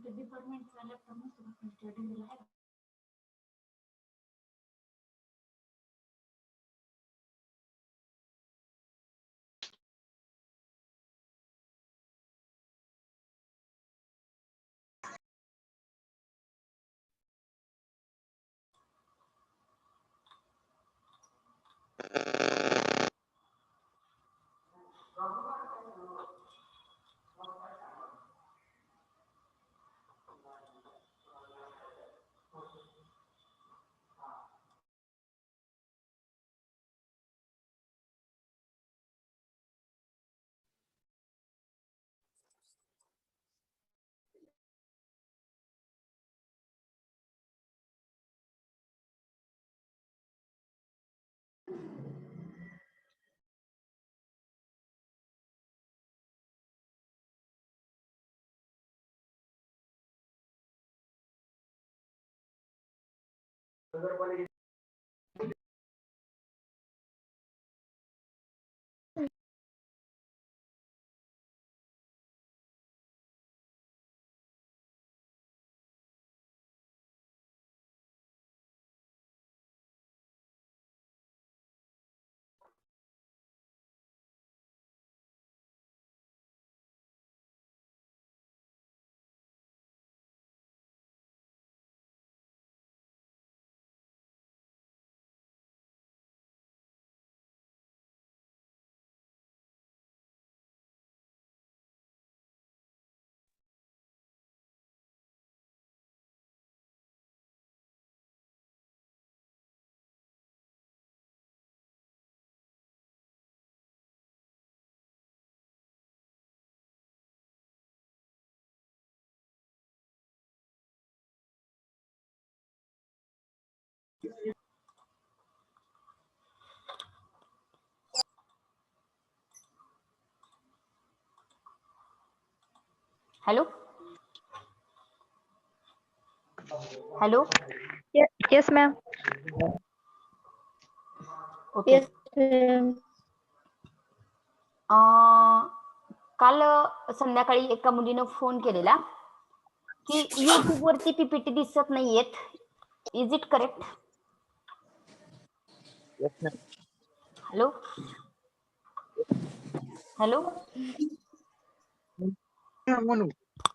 डिपार्टमेंटचा laptop नसतो. Hello hello. Yes ma'am. Okay. काल संध्याकाळी एका मुलीनं फोन केलेला की युट्यूब वरती पीपीटी दिसत नाहीयेत. Is it correct? Hello hello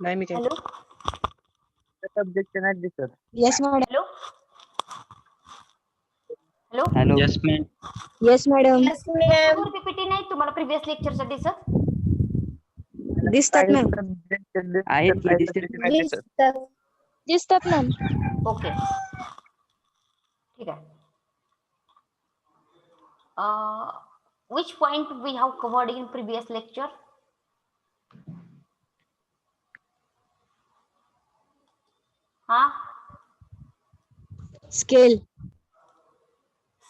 नाही मी काय हॅलो सब्जेक्ट नाही दिसत. Yes madam. Hello hello. Hello. Yes ma'am. Yes madam. युट्यूबवर पीपीटी नाही तुम्हाला प्रिव्हियस लेक्चरचा दिसत? दिसतात मॅम. आहेत की दिसत. दिसतात मॅम. ओके ठीक आहे. Which point we have covered in previous lecture? Scale.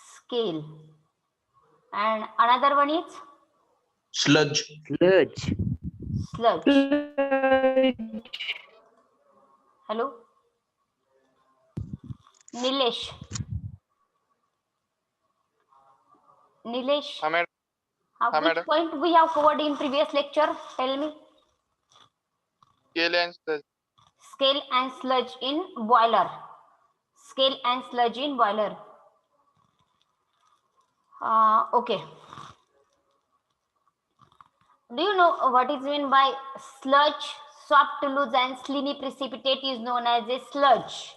Scale. And another one is? Sludge. Sludge. Hello? Nilesh. Which point we have covered in previous lecture? Tell me. Scale and sludge. Scale and sludge in boiler. Scale and sludge in boiler. Okay. Do you know what is meant by sludge? Soft, loose and slimy precipitate is known as a sludge.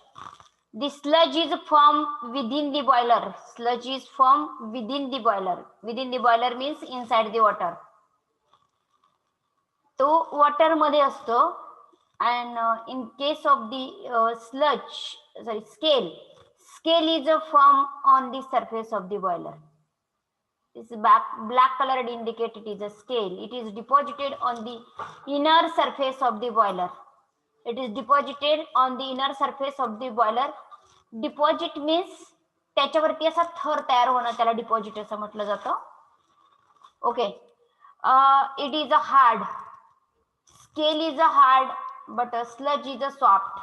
The sludge is formed within the boiler. Sludge is formed within the boiler. Within the boiler means inside the water. तो water मध्ये असतो. And in case of the sludge, sorry, scale is formed on the surface of the boiler. This black colored indicate it is a scale. It is deposited on the inner surface of the boiler. It is deposited on the inner surface of the boiler. Deposit means त्याच्यावरती असा थर तयार होणं त्याला deposit असं म्हटलं जातं. Okay. It is a hard. Scale is a hard, but a sludge is a soft.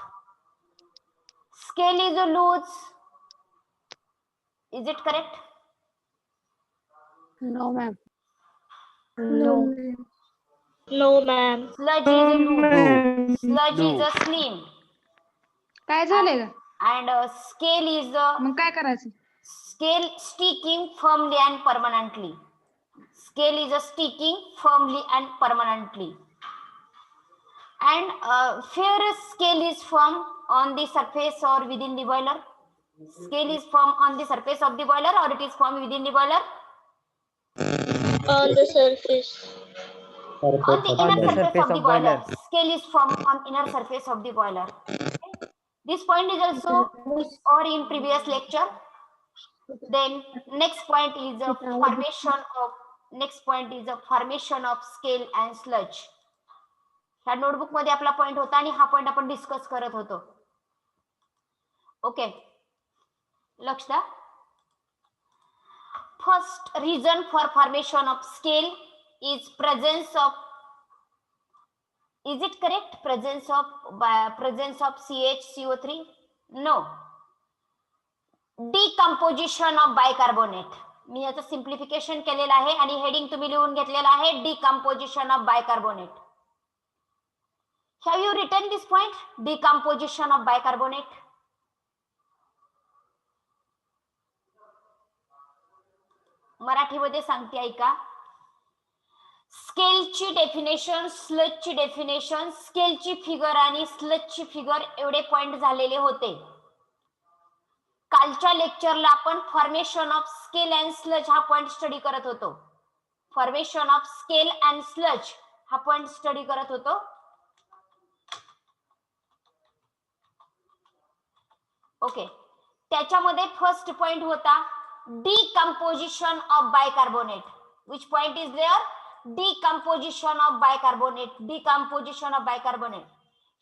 Scale is a loose. Is it correct? No ma'am. No. No, ma'am. Sludge is a loose. sludge is No. a slim काय झालंय का and scale is a मग काय करायचं scale sticking firmly and permanently. Scale is a sticking firmly and permanently. And ferrous scale is firm on the surface or within the boiler. Scale is firm on the surface of the boiler or it is firm within the boiler. On the surface. On the inner the surface of the boiler. boiler. Scale is formed on inner surface of the boiler. Okay. This point is also used or in previous lecture. Then next point is a formation of scale and sludge. ह्या notebook मध्ये आपला point होता आणि हा point आपण discuss करत होतो. Okay, लक्ष द्या. First reason for formation of scale is presence of, is it correct, presence of CHCO3? No. Decomposition of bicarbonate. मी याचं सिम्प्लिफिकेशन केलेलं आहे आणि हेडिंग तुम्ही लिहून घेतलेलं आहे, decomposition of bicarbonate. Have you written this point? Decomposition of bicarbonate. मराठीमध्ये सांगते ऐका. स्केलची डेफिनेशन, स्लजची डेफिनेशन, स्केलची फिगर आणि स्लजची फिगर एवढे पॉइंट झालेले होते. कालच्या लेक्चरला आपण formation of scale and sludge हा पॉइंट स्टडी करत होतो. Formation of scale and sludge हा पॉइंट स्टडी करत होतो. ओके, त्याच्यामध्ये फर्स्ट पॉइंट होता decomposition of bicarbonate. Which point is there? Decomposition of bicarbonate. Decomposition of bicarbonate.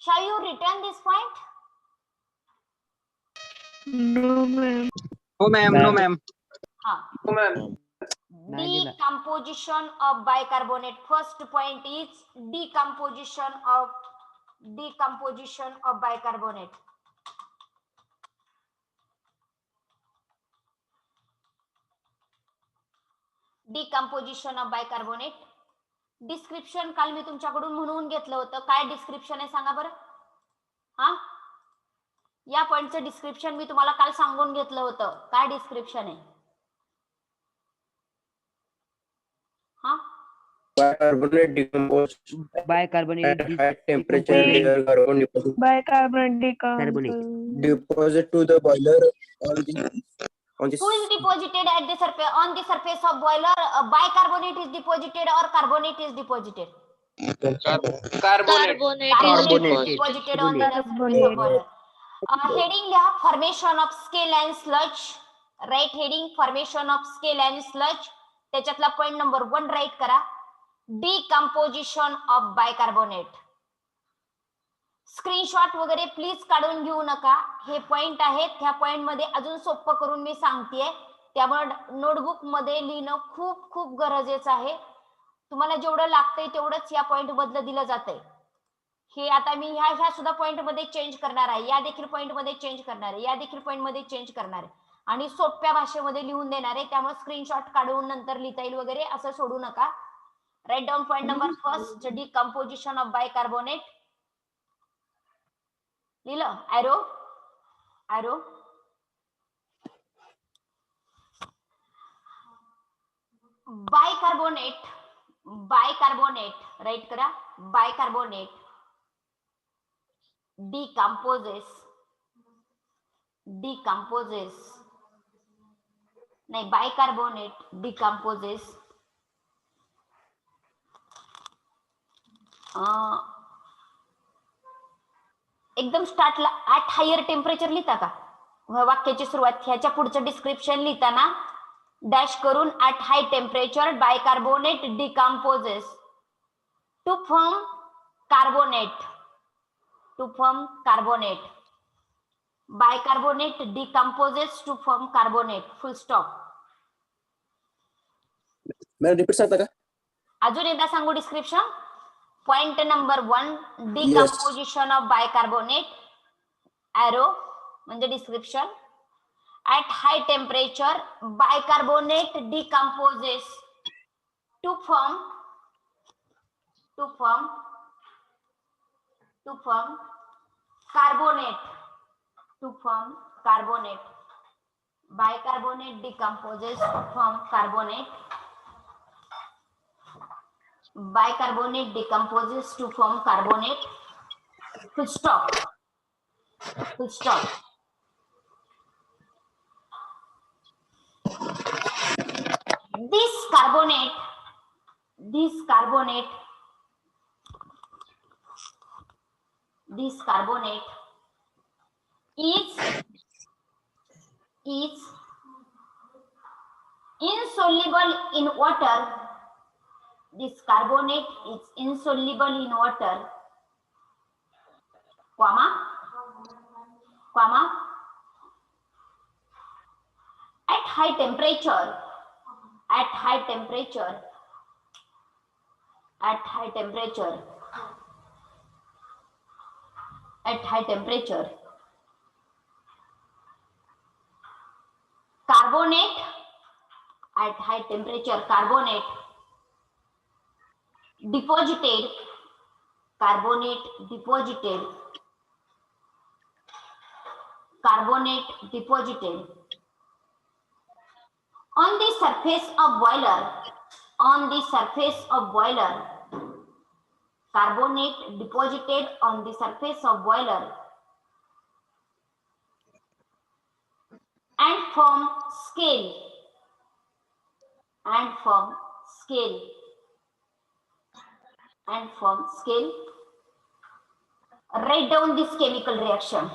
Shall you written this point? No, ma'am. No, ma'am. No, ma'am. No, ma'am. Decomposition of bicarbonate. First point is decomposition of bicarbonate. Decomposition of bicarbonate. Description काल मी तुमच्याकडून म्हणून घेतलं होतं. काय description आहे सांगा बरं. हा, या पॉइंटचं डिस्क्रिप्शन मी तुम्हाला काल सांगून घेतलं होतं. काय डिस्क्रिप्शन आहे? हा, Bicarbonate decompose Bicarbonate at high temperature layer carbon Bicarbonate deposit to the boiler on the who is deposited at the surface, on the surface of boiler? Bicarbonate is deposited or carbonate is deposited? Carbonate. Carbonate is deposited on the surface of boiler. Heading लिहा formation of scale and sludge. Right heading formation of scale and sludge. त्याच्यातला point number 1 right करा. Decomposition of bicarbonate. Screenshot वगैरे please काढून घेऊ नका. हे point आहेत, ह्या पॉइंट मध्ये अजून सोपं करून मी सांगतेय. त्यामुळे नोटबुक मध्ये लिहिणं खूप खूप गरजेचं आहे. तुम्हाला जेवढं लागतंय तेवढंच या पॉइंट मधलं दिलं जातंय. हे आता मी ह्या सुद्धा पॉइंट मध्ये चेंज करणार आहे. या देखील पॉइंट मध्ये चेंज करणार आहे. या देखील पॉइंट मध्ये चेंज करणार आहे आणि सोप्या भाषेमध्ये लिहून देणार आहे. त्यामुळे स्क्रीनशॉट काढून नंतर लिहिता येईल वगैरे असं सोडू नका. Write down point number first, decomposition of bicarbonate. लिहिलं? ॲरो बायकार्बोनेट राईट करा. बायकार्बोनेट decomposes नाही, बायकार्बोनेट decomposes एकदम स्टार्टला ॲट हायर टेम्परेचर लिहिता का वाक्याची सुरुवात? ह्याच्या पुढचं डिस्क्रिप्शन लिहिताना डॅश करून at high temperature bicarbonate decomposes to form carbonate. Bicarbonate decomposes to form carbonate. Full stop. मैं रिपीट सकता का? अजून एकदा सांगू description. Point number 1 decomposition of bicarbonate. Arrow म्हणजे description. At high temperature bicarbonate decomposes to form to form carbonate. To form carbonate. Bicarbonate decomposes to form carbonate. Bicarbonate decomposes to form carbonate. Full stop. Full stop. This carbonate is insoluble in water. This carbonate is insoluble in water, comma, at high temperature, carbonate at high temperature, carbonate deposited on the surface of boiler, carbonate deposited on the surface of boiler and form scale. Write down this chemical reaction.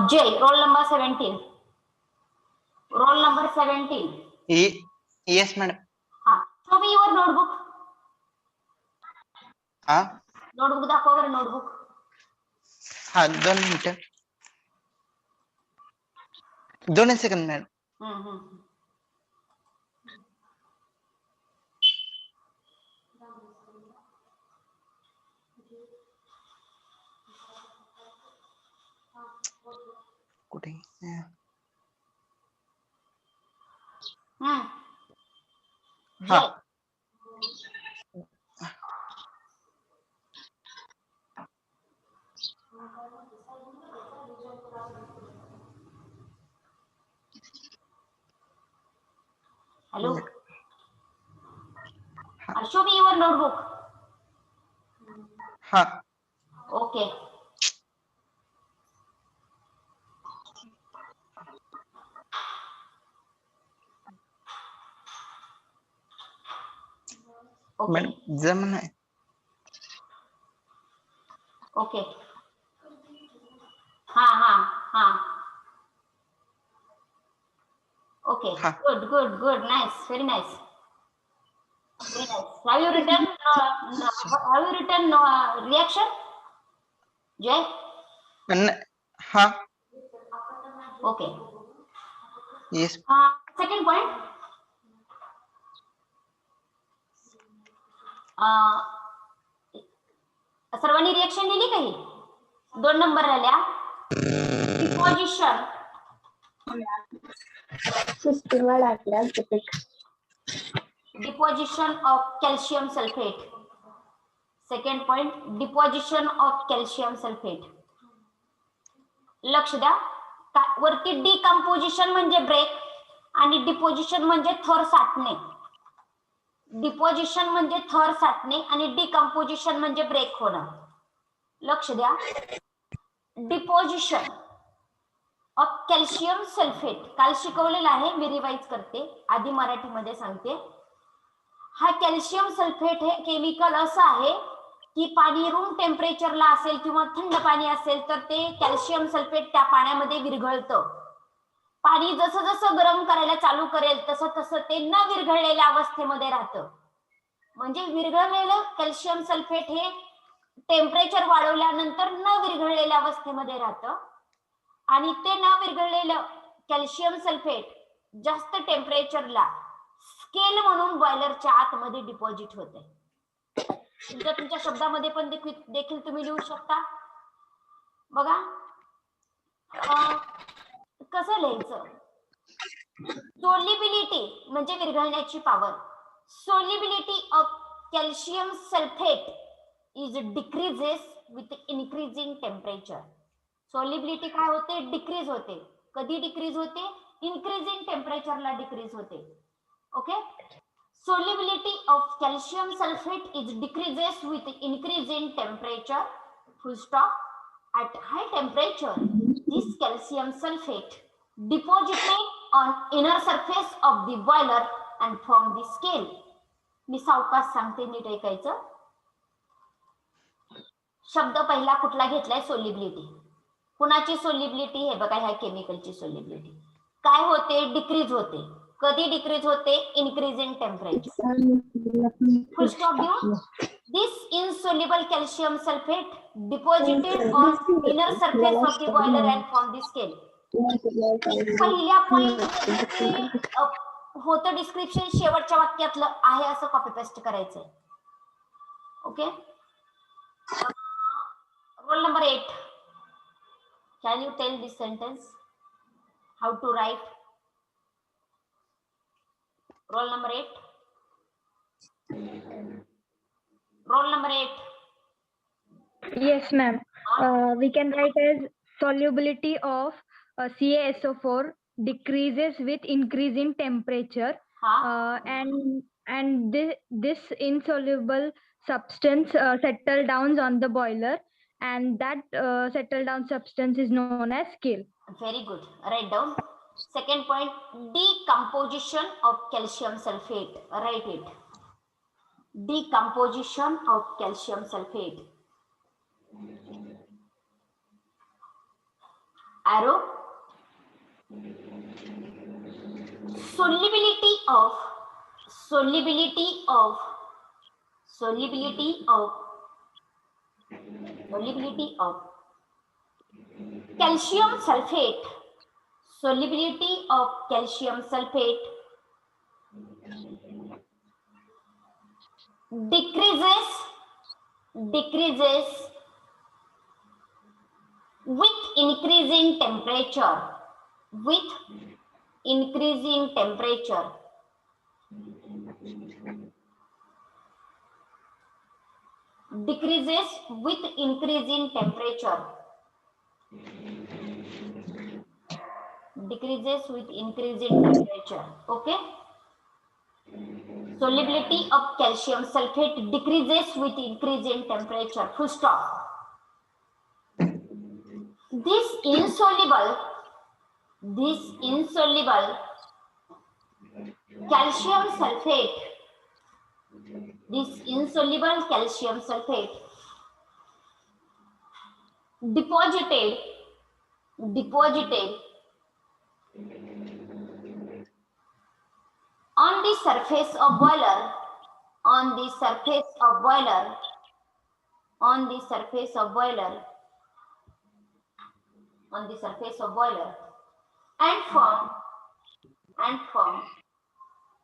J, roll number 17. Yes, madam. Show me your notebook. Notebook दाखवा बरं, notebook. 2 मिनिटं. 2 second madam. कुठे? Hello. Show me your notebook. Okay. Madam जमन आहे. Okay. Okay. Good. Nice. Very nice. Have you written reaction? Jay? Okay. Yes. Second point. सर्वांनी reaction लिहिली काही? 2 number राहिल्या. Deposition of calcium sulfate. Second point, deposition of calcium sulfate. लक्ष द्या, वरती decomposition म्हणजे ब्रेक आणि डिपोजिशन म्हणजे थर साठणे. डिपोजिशन म्हणजे थर साठणे आणि डिकम्पोजिशन म्हणजे ब्रेक होणं. लक्ष द्या, डिपोजिशन ऑफ कॅल्शियम सल्फेट काल शिकवलेलं आहे, मी रिवाइज करते, आधी मराठीमध्ये सांगते. हा कॅल्शियम सल्फेट हे केमिकल असं आहे की पाणी रूम टेम्परेचरला असेल किंवा थंड पाणी असेल तर ते कॅल्शियम सल्फेट त्या पाण्यामध्ये विरघळतं. पाणी जसं जसं गरम करायला चालू करेल तसं तसं ते न विरघळलेल्या अवस्थेमध्ये राहतं. म्हणजे विरघळलेलं कॅल्शियम सल्फेट हे टेम्परेचर वाढवल्यानंतर न विरघळलेल्या अवस्थेमध्ये राहतं आणि ते न विरघळलेलं कॅल्शियम सल्फेट जास्त टेम्परेचरला स्केल म्हणून बॉयलरच्या आतमध्ये डिपॉझिट होते. तुमच्या शब्दामध्ये पण देखील तुम्ही लिहू शकता. बघा कसं लिहायचं. सोल्युबिलिटी म्हणजे विरघळण्याची power. Solubility of calcium sulphate is decreases with increasing temperature. Solubility काय होते? डिक्रीज होते. कधी डिक्रीज होते? इन्क्रीजिंग टेम्परेचरला डिक्रीज होते. Okay. Solubility of calcium sulfate is decreases with increase in temperature. Full stop. At high temperature, this calcium sulfate deposited on inner surface of the boiler and form the scale. मी सावकाश सांगते, नीट ऐकायचं. शब्द पहिला कुठला घेतलाय? Solubility. कुणाची solubility? हे बघा, ह्या केमिकलची सोल्युबिलिटी. काय होते? डिक्रीज होते. कधी डिक्रीज होते? Increase in temperature. Full stop देऊ. This insoluble calcium sulphate deposited on inner surface of the boiler and form the scale. पहिल्या पॉइंट होतं डिस्क्रिप्शन, शेवटच्या वाक्यातलं आहे असं कॉपी पेस्ट करायचंय. Okay. Roll number 8. Can you tell this sentence? How to write? Roll number 8. Roll number 8. Yes, ma'am. We can write as solubility of CaSO4 decreases with increase in temperature. And this insoluble substance settle down on the boiler, and that settle down substance is known as scale. Very good. Write down. Second point, decomposition of calcium sulfate. Write it. Decomposition of calcium sulfate. Arrow. Solubility of calcium sulfate. Solubility of calcium sulfate decreases with increasing temperature. Decreases with increasing temperature. Decreases with increasing temperature. Okay. Solubility of calcium sulfate decreases with increasing temperature. Full stop. This insoluble calcium sulfate. This insoluble calcium sulfate deposited on the surface of boiler and form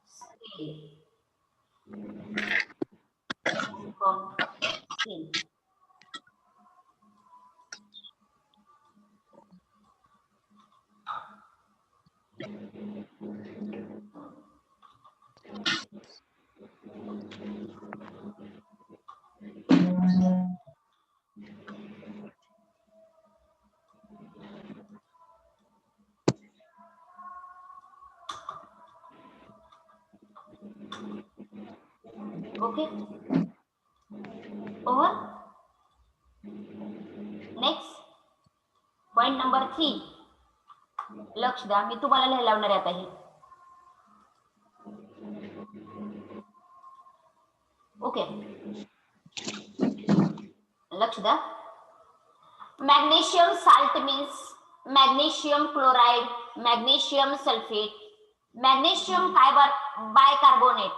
scale. Okay. Over. Next. Point number 3. लक्ष द्या, मी तुम्हाला लिहायला लावणार आहे आता हे. Okay. लक्ष द्या. Magnesium salt means magnesium chloride, magnesium sulphate, magnesium bicarbonate,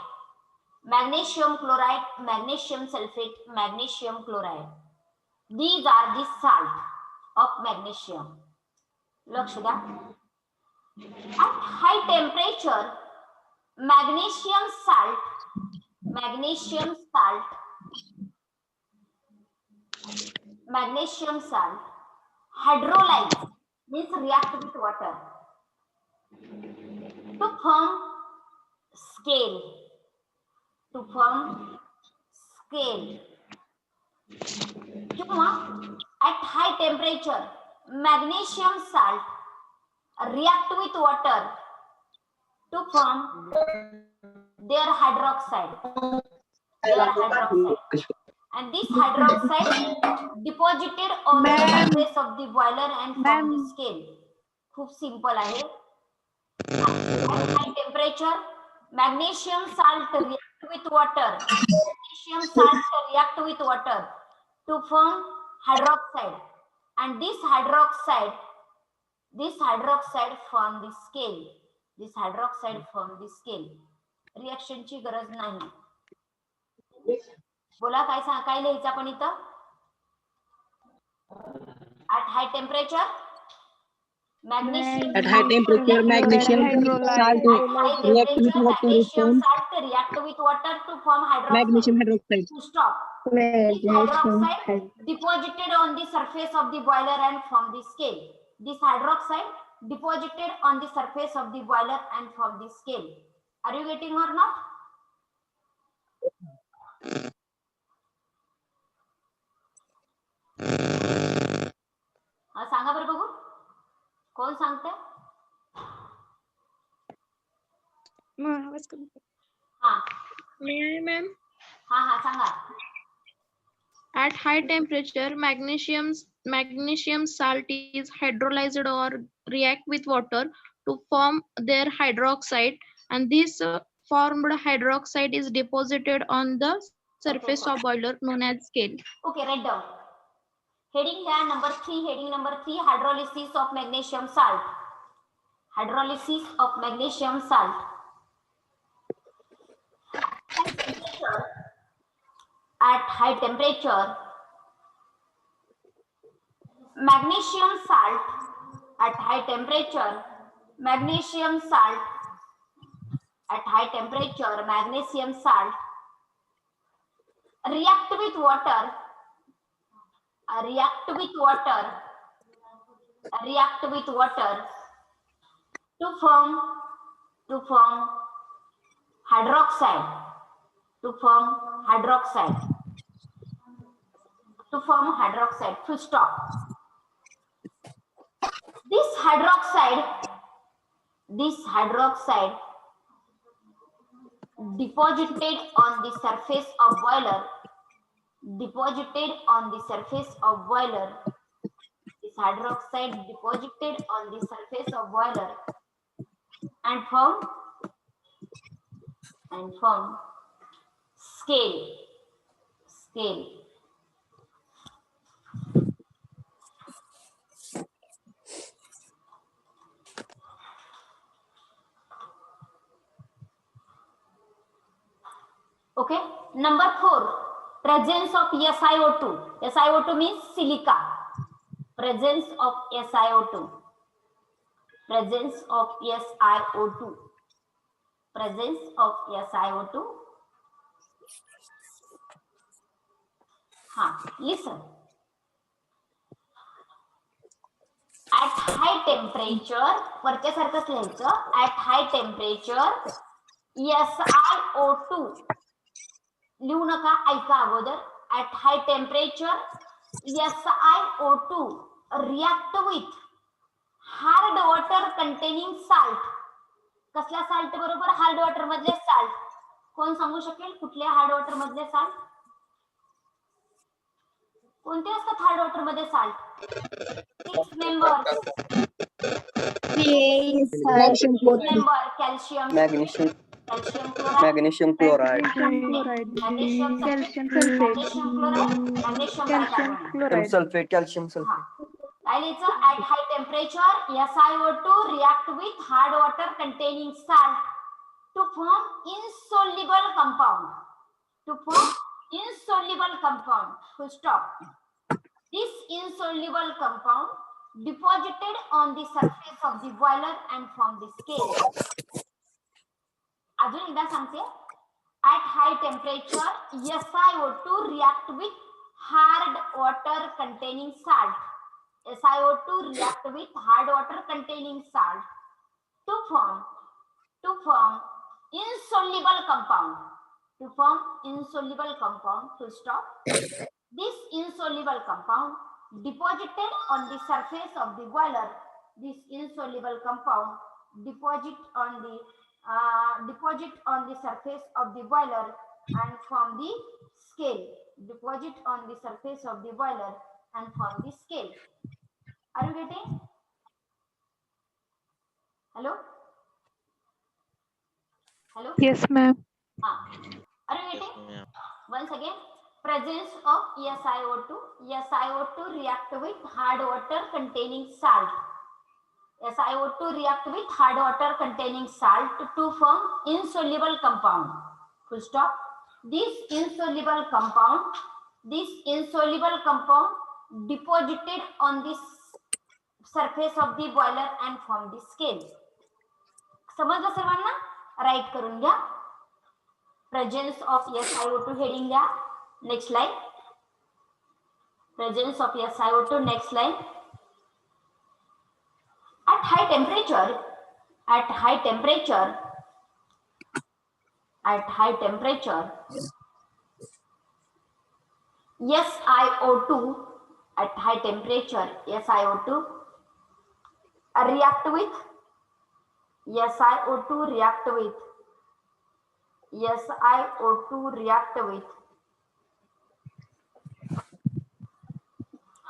magnesium chloride, magnesium sulfate, magnesium chloride. These are the salt of magnesium. लक्ष द्या. At high temperature, magnesium salt hydrolyze means react with water to form scale. किंवा at high temperature, magnesium salt react with water to form their hydroxide. And this hydroxide deposited on the surface of the boiler and form the scale. खूप simple आहे. At high temperature, magnesium salt react with water. To form hydroxide, and this hydroxide form the scale. Reaction ची गरज नाही. बोला काय लिहायचं आपण इथं? At high temperature, magnesium At high temperature, magnesium salt react with water to form hydroxide. magnesium hydroxide. To stop. This hydroxide deposited on the surface of the boiler and form the scale. This hydroxide deposited on the surface of the boiler and form the scale. Are you getting or not? सांगा बरं बघू, कोण सांगते? Ma'am, हा सांगा. at high temperature, magnesium salt is hydrolyzed or react with water to form their hydroxide, and this formed hydroxide is deposited on the surface of boiler known as scale. Okay, write down. Heading number 3, hydrolysis of magnesium salt. At high temperature, magnesium salt react with water to form hydroxide. Full stop. This hydroxide deposited on the surface of boiler. This hydroxide deposited on the surface of boiler and form scale. Okay, number 4, presence of SiO2. SiO2 means silica. Presence of SiO2. Listen. At high temperature, वरच्या सारखंच लिहायचं. At high temperature, SiO2 लिहू नका, ऐका अगोदर. At high temperature, SiO2 react with hard water containing salt. कसला salt बरोबर? Hard water मधले साल्ट. कोण सांगू शकेल कुठल्या हार्ड वॉटर मधले साल्ट? कोणते असतात हार्ड वॉटर मध्ये salt? 6 members. Calcium, Magnesium chloride, calcium sulfate. At high temperature, SiO2 react with hard water containing salt to form insoluble compound. Full stop. This insoluble compound deposited on the surface of the boiler and form the scale. अजून एकदा सांगते. At high temperature, SiO2 react with hard water containing salt. SiO2 react with hard water containing salt to form insoluble compound. To form insoluble compound. Full stop. This insoluble compound deposited on the surface of the boiler. This insoluble compound deposit on the surface of the boiler and form the scale. Deposit on the surface of the boiler and form the scale. Are you getting? Hello? Hello? Yes, ma'am. Are you getting? Once again, presence of SiO2. SiO2 react with hard water containing salt. SiO2 react with hard water containing salt to form insoluble compound. Full stop. This insoluble compound deposited on the surface of the boiler and form the scale. समजलं सर्वांना? Right करून घ्या. Presence of SiO2 heading द्या. Next line. Presence of SiO2. Next line. At high temperature, SiO2 at high temperature, SiO2 react with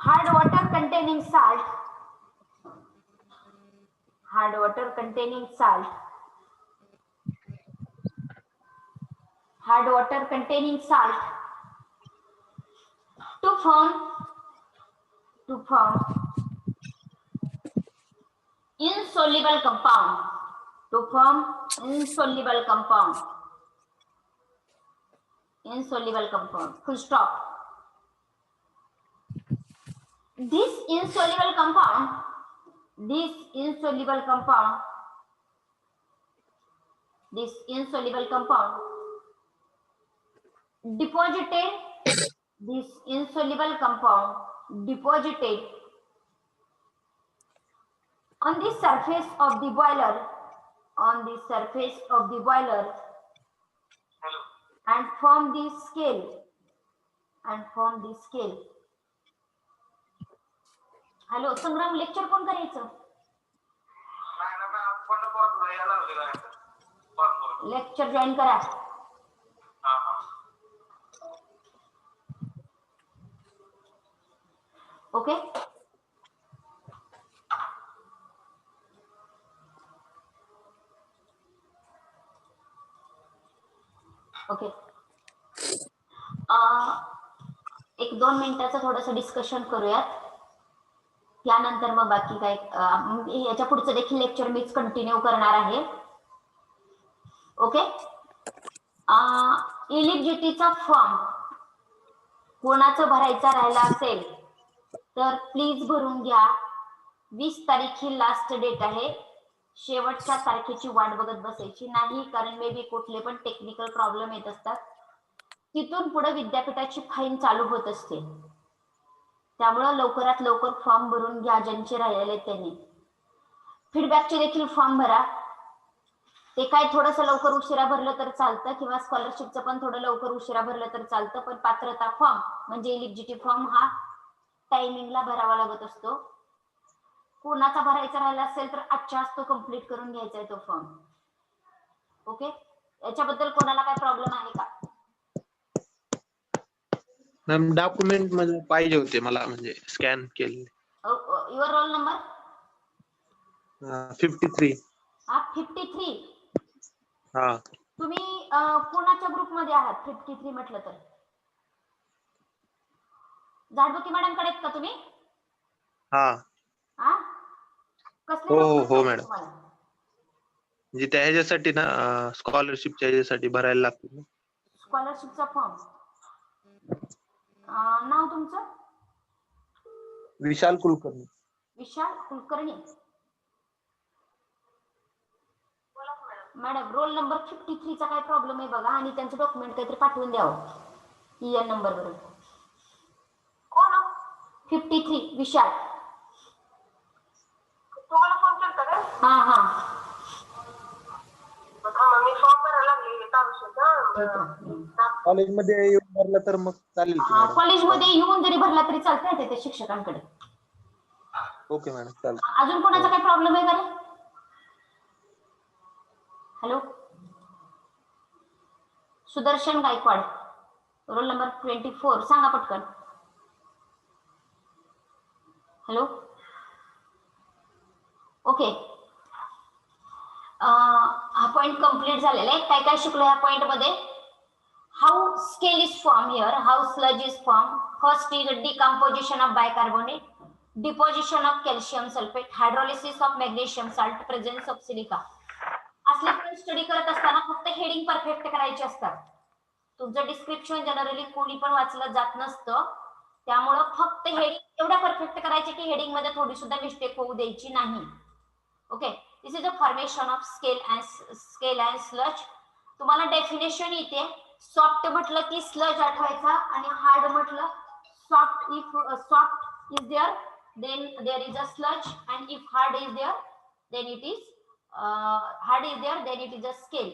hard water containing salt. To form insoluble compound. Full stop. This insoluble compound deposited on the surface of the boiler and form the scale. Hello Sangram, lecture कोण करायचं? Lecture join करा. Okay. Okay. 1-2 मिनिटाचं थोडंसं discussion करूयात. त्यानंतर मग बाकी काय याच्या पुढचं देखील लेक्चर मीच कंटिन्यू करणार आहे. ओके. इलिजिबिलिटीचा फॉर्म कोणाचं भरायचा राहिला असेल तर प्लीज भरून घ्या. 20 तारीख ही लास्ट डेट आहे. शेवटच्या तारखेची वाट बघत बसायची नाही, कारण मे बी कुठले पण टेक्निकल प्रॉब्लेम येत असतात. तिथून पुढे विद्यापीठाची फाईन चालू होत असते. त्यामुळे लवकरात लवकर फॉर्म भरून घ्या. ज्यांचे राहिलेले त्यांनी फीडबॅकचे देखील फॉर्म भरा. ते काय थोडंसं लवकर उशिरा भरलं तर चालतं, किंवा स्कॉलरशिपचं पण थोडं लवकर उशिरा भरलं तर चालतं. पण पात्रता फॉर्म म्हणजे इलिजिबिलिटी फॉर्म हा टायमिंगला भरावा लागत असतो. कोणाचा भरायचा राहिला असेल तर आजच्या आज तो कम्प्लीट करून घ्यायचा आहे तो फॉर्म. ओके. याच्याबद्दल कोणाला काय प्रॉब्लेम आहे का? मॅम डॉक्युमेंट मध्ये पाहिजे होते मला, म्हणजे स्कॅन केले. Your roll number 53. 53. हा. तुम्ही कोणाच्या ग्रुप मध्ये आहात? 53 म्हटलं तर झाडबुकी मॅडम कडे का तुम्ही? हा. कसले हो मॅडम. म्हणजे त्या ह्याच्यासाठी ना, स्कॉलरशिपच्या ह्याच्यासाठी भरायला लागतो. स्कॉलरशिपचा फॉर्म. नाव तुमचं? विशाल कुलकर्णी. विशाल कुलकर्णी. मॅडम रोल नंबर 53 चा काय प्रॉब्लेम आहे बघा आणि त्यांचं डॉक्युमेंट काहीतरी पाठवून द्यावं या नंबर वरून. 53 विशाल. तुम्हाला फोन केलता काय? हा हा थांबा मी फॉर्म भरायला लागले तालुक्याचा. कॉलेजमध्ये येऊन भरलं तर मग चालेल की मॅडम. कॉलेजमध्ये येऊन जरी भरला तरी चालतंय ते शिक्षकांकडे. ओके मॅडम चालेल. अजून कोणाचा काय प्रॉब्लेम आहे का? Hello Sudarshan Gaikwad roll number 24 सांगा पटकन. हॅलो ओके हा पॉइंट कंप्लीट झालेला आहे. काय काय शिकलो ह्या पॉइंट मध्ये? How scale is form here, how sludge is form. First is decomposition of bicarbonate, deposition of calcium sulphate, hydrolysis of magnesium salt, presence of silica. असले पण स्टडी करत असताना फक्त हेडिंग परफेक्ट करायचे असतात. तुमचं डिस्क्रिप्शन जनरली कोणी पण वाचलं जात नसतं, त्यामुळं फक्त हेडिंग एवढ्या परफेक्ट करायचे की हेडिंग मध्ये थोडी सुद्धा मिस्टेक होऊ द्यायची नाही. Okay this is a formation of scale and sludge. तुम्हाला डेफिनेशन येते. सॉफ्ट म्हटलं की स्लज आठवायचा आणि हार्ड म्हटलं soft. If soft is there then there is a sludge, and if hard is there then it is then it is a scale.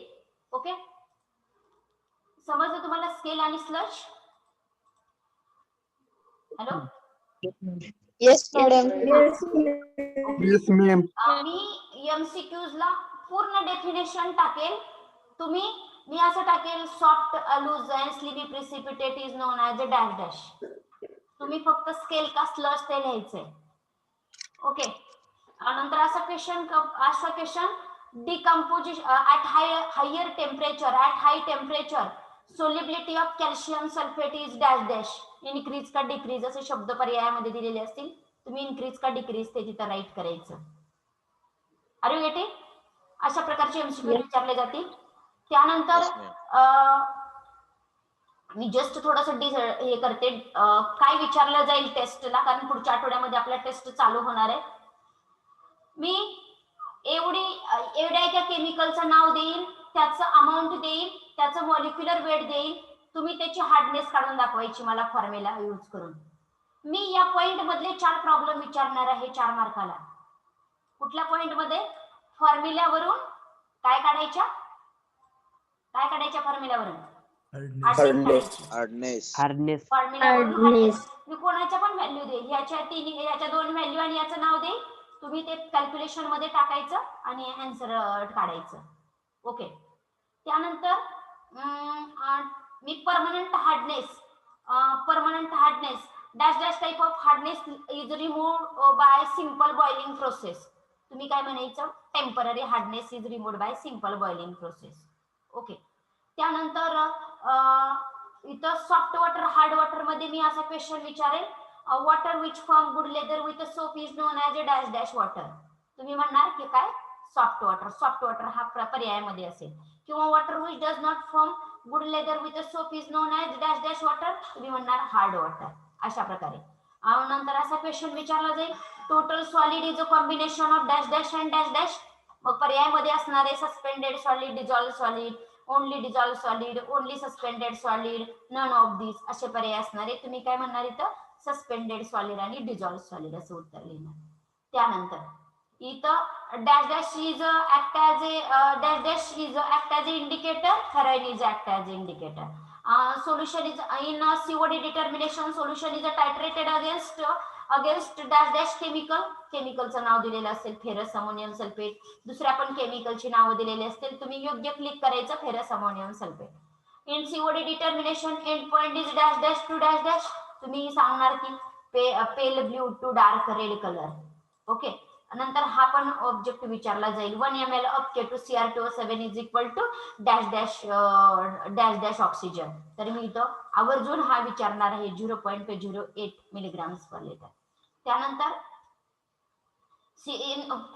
Okay समजलं तुम्हाला scale आणि sludge? Hello Yes, madam. Yes, ma'am. मी MCQs ला पूर्ण definition टाकेल. मी असं टाकेल soft loose and slimy precipitate is known as a dash dash. तुम्ही फक्त स्केल का स्लज ते लिहायचंय. ओके नंतर असा question decomposition at higher temperature solubility of calcium sulphate is dash dash. Increase का डिक्रीज असे शब्द पर्यायामध्ये दिलेले असतील. तुम्ही इनक्रीज का डिक्रीज ते तिथं राईट करायचं. Are you getting? अशा प्रकारचे एमसीक्यू विचारले जातील. त्यानंतर मी जस्ट थोडस हे करते काय विचारलं जाईल टेस्टला, कारण पुढच्या आठवड्यामध्ये आपला टेस्ट चालू होणार आहे. मी एवढ्या एका केमिकलचं नाव देईल, त्याचं अमाऊंट देईल, त्याचं मॉलिक्युलर वेट देईल. तुम्ही त्याची हार्डनेस काढून दाखवायची मला फॉर्म्युला यूज करून. मी या पॉइंट मधले 4 प्रॉब्लेम विचारणार आहे 4 मार्काला. कुठल्या पॉइंट मध्ये? फॉर्म्युल्यावरून काय काढायच्या फॉर्म्युल्यावरून? Hardness. मी कोणाच्या पण व्हॅल्यू देईल. याच्या 2 व्हॅल्यू आणि याचं नाव देईल. तुम्ही ते कॅल्क्युलेशन मध्ये टाकायचं आणि आन्सर काढायचं. ओके त्यानंतर मी permanent hardness dash dash type of hardness is removed by simple boiling process. तुम्ही काय म्हणायचं? Temporary hardness is removed by simple boiling process. Okay त्यानंतर इथं सॉफ्ट वॉटर हार्ड वॉटर मध्ये मी असा क्वेश्चन विचारेल. Water which form good leather with soap is known as a dash dash water. तुम्ही म्हणणार की काय? सॉफ्ट वॉटर हा पर्यायामध्ये असेल. किंवा water which does not form good leather with soap is known as dash dash water. तुम्ही म्हणणार हार्ड वॉटर. अशा प्रकारे नंतर असा क्वेश्चन विचारला जाईल. Total solid is a combination of dash dash and dash dash. मग पर्यायामध्ये असणारे suspended solid, dissolve solid, only dissolve solid, only suspended solid, none of this असे पर्याय असणारे. तुम्ही काय म्हणणार इथं? सस्पेंडेड सॉलिड आणि डिझॉल्व सॉलिड असं उत्तर लिहिणार. त्यानंतर इथं dash dash is act as a indicator, heroin is act as a indicator. Solution is in COD determination. Solution is titrated against dash dash केमिकलचं नाव दिलेलं असेल फेरस अमोनियम सल्फेट. दुसऱ्या पण केमिकलची नावं दिलेली असतील. तुम्ही योग्य क्लिक करायचं ferrous ammonium sulphate. In COD determination end point is dash dash to dash dash. तुम्ही सांगणार की pale blue to dark red colour. Okay नंतर हा पण ऑब्जेक्ट विचारला जाईल. 1 ml of K2CR2O7 is equal to dash dash oxygen. तर मी इथं आवर्जून हा विचारणार आहे. 0.08 मिलीग्राम्स पर लिटर. त्यानंतर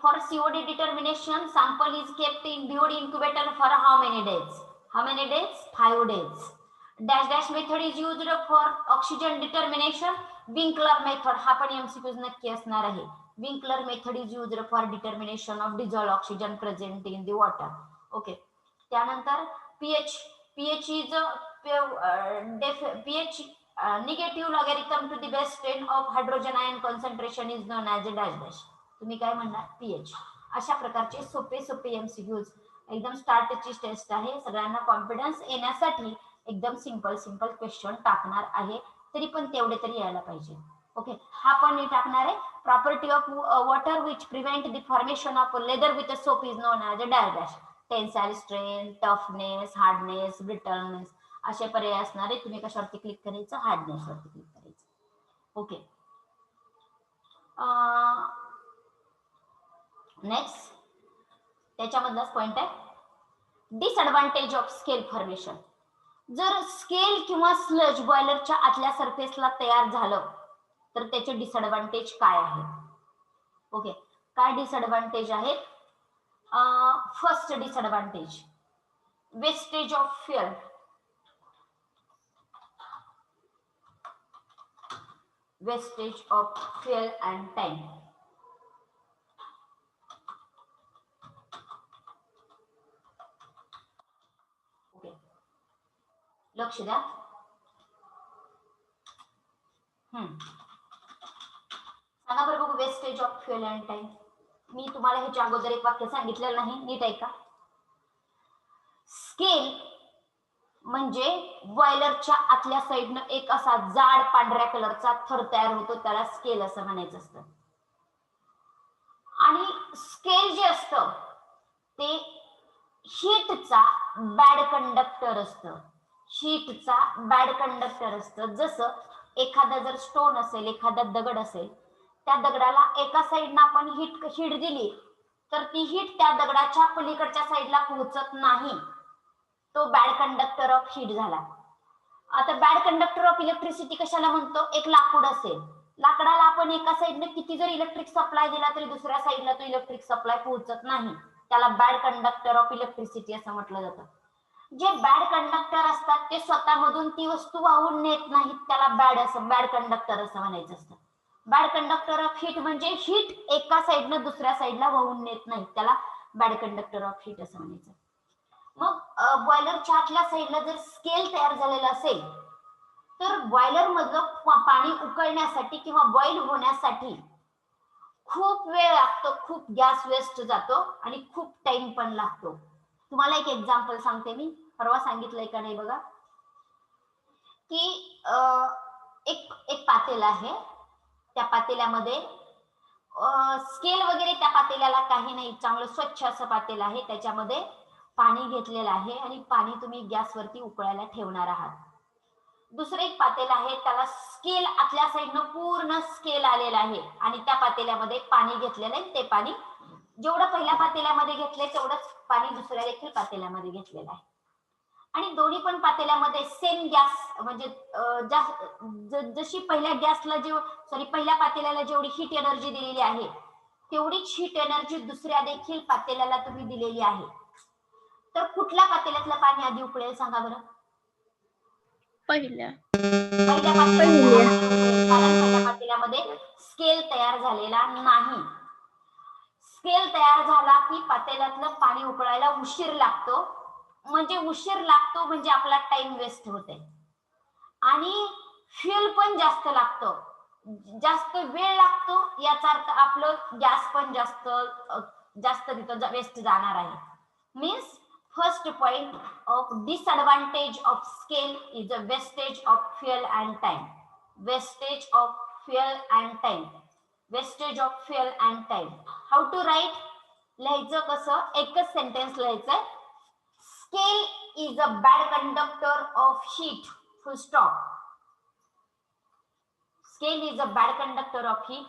for COD determination sample is kept in BOD incubator for how many days? 5 days. Dash dash method is used for oxygen determination. Winkler method हा पण MCQs नक्की असणार आहे. Winkler method is used for determination of dissolved oxygen present in the water. Okay. त्यानंतर pH is pH negative logarithm to the base 10 of hydrogen ion concentration is known as a dash dash. तुम्ही काय म्हणणार pH. अशा प्रकारचे सोपे सोपे MCQs एकदम स्टार्टची taste आहे. सगळ्यांना कॉन्फिडन्स येण्यासाठी एकदम सिंपल क्वेश्चन टाकणार आहे, तरी पण तेवढे तरी यायला पाहिजे. ओके. हा पण मी टाकणार आहे. Property of water which prevent the formation of leather with soap is known as a dash dash. Tensile strength, toughness, hardness, brittleness असे पर्याय असणारे. तुम्ही कशावरती क्लिक करायचं, हार्डनेस वरती क्लिक करायचं. ओके. नेक्स्ट त्याच्यामधलाच पॉइंट आहे डिसएडव्हान्टेज ऑफ स्केल फॉर्मेशन. जर scale किंवा स्लज बॉयलरच्या आतल्या सरफेसला तयार झालं तर त्याचे डिसएडव्हान्टेज काय आहे. ओके. काय डिसएडव्हान्टेज आहेत. First disadvantage wastage of fuel. Wastage of fuel and time. लक्ष द्या. सांगा बरं बघू wastage of fuel and time. मी तुम्हाला ह्याच्या अगोदर एक वाक्य सांगितलेलं नाही, नीट ऐका. स्केल म्हणजे बॉयलरच्या आतल्या साईडनं एक असा जाड पांढऱ्या कलरचा थर तयार होतो, त्याला स्केल असं म्हणायचं असतं. आणि स्केल जे असतं ते हीटचा बॅड कंडक्टर असतं. हीटचा बॅड कंडक्टर असतं. जसं एखादा जर स्टोन असेल, एखादा दगड असेल, त्या दगडाला एका साईडनं आपण हीट दिली तर ती हीट त्या दगडाच्या पलीकडच्या साईडला पोहोचत नाही. तो बॅड कंडक्टर ऑफ हीट झाला. आता बॅड कंडक्टर ऑफ इलेक्ट्रिसिटी कशाला म्हणतो. एक लाकूड असेल, लाकडाला आपण एका साईडनं किती जर इलेक्ट्रिक सप्लाय दिला तरी दुसऱ्या साईडला तो इलेक्ट्रिक सप्लाय पोहोचत नाही. त्याला बॅड कंडक्टर ऑफ इलेक्ट्रिसिटी असं म्हटलं जातं. जे बॅड कंडक्टर असतात ते स्वतःमधून ती वस्तू वाहून नेत नाहीत, त्याला बॅड कंडक्टर असं म्हणायचं असतं. बॅड कंडक्टर ऑफ हीट म्हणजे हीट एका साईडनं दुसऱ्या साईडला वाहून नेत नाही, त्याला बॅड कंडक्टर ऑफ हीट असं म्हणायचं. मग बॉयलरच्या आतल्या साईडला जर स्केल तयार झालेला असेल तर बॉयलर मधलं पाणी उकळण्यासाठी किंवा बॉईल होण्यासाठी खूप वेळ लागतो, खूप गॅस वेस्ट जातो आणि खूप टाइम पण लागतो. तुम्हाला एक एक्झाम्पल सांगते मी, परवा सांगितलंय का नाही बघा, की एक पातेला आहे. त्या पातेल्यामध्ये स्केल वगैरे त्या पातेल्याला काही नाही, चांगलं स्वच्छ असं पातेलं आहे. त्याच्यामध्ये पाणी घेतलेलं आहे आणि पाणी तुम्ही गॅसवरती उकळायला ठेवणार आहात. दुसरं एक पातेलं आहे, त्याला स्केल आतल्या साईडनं पूर्ण स्केल आलेला आहे आणि त्या पातेल्यामध्ये पाणी घेतलेलं आहे. ते पाणी जेवढं पहिल्या पातेल्यामध्ये घेतलंय तेवढंच पाणी दुसऱ्या देखील पातेल्यामध्ये घेतलेलं आहे. आणि दोन्ही पण पातेल्यामध्ये सेम गॅस म्हणजे जशी पहिल्या पातेल्याला जेवढी हीट एनर्जी दिलेली आहे तेवढीच हीट एनर्जी दुसऱ्या देखील पातेल्याला तुम्ही दिलेली आहे. तर कुठल्या पातेल्यातलं पाणी आधी उकळेल सांगा बरं. पहिल्या पातेल्यात, कारण पहिल्या पातेल्यामध्ये स्केल तयार झालेला नाही. स्केल तयार झाला की पातेल्यातलं पाणी उकळायला उशीर लागतो, म्हणजे आपला टाइम वेस्ट होते आणि फ्युएल पण जास्त लागतो, जास्त वेळ लागतो. याचा अर्थ आपलं गॅस पण जास्त तिथं वेस्ट जाणार आहे. Means first point of disadvantage of scale is a wastage of fuel and time. Wastage of fuel and time. Wastage of fuel and time. How to write. लिहायचं कसं, एकच सेंटेन्स लिहायचंय. Scale is a bad conductor of heat. Full stop. Scale is a bad conductor of heat.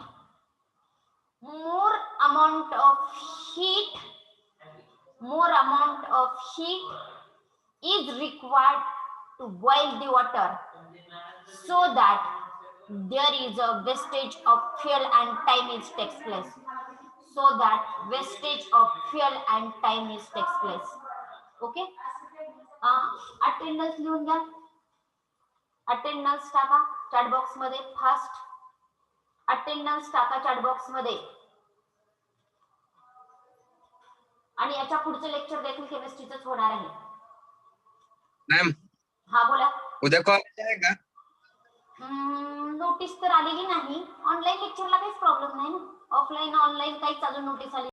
More amount of heat is required to boil the water so that there is a wastage of fuel and time takes place. So that wastage of fuel and time takes place. Okay? Attendance लिहून घ्या. Attendance टाका chat box मध्ये fast. Attendance टाका chat box मध्ये. आणि याच्या पुढचं lecture देखील केमिस्ट्रीचंच होणार आहे. मॅम हा बोला. उद्या कॉलेज आहे का? नोटीस तर आलेली नाही. ऑनलाईन लेक्चरला काहीच प्रॉब्लेम नाही ना. ऑफलाईन ऑनलाईन काहीच अजून नोटीस आली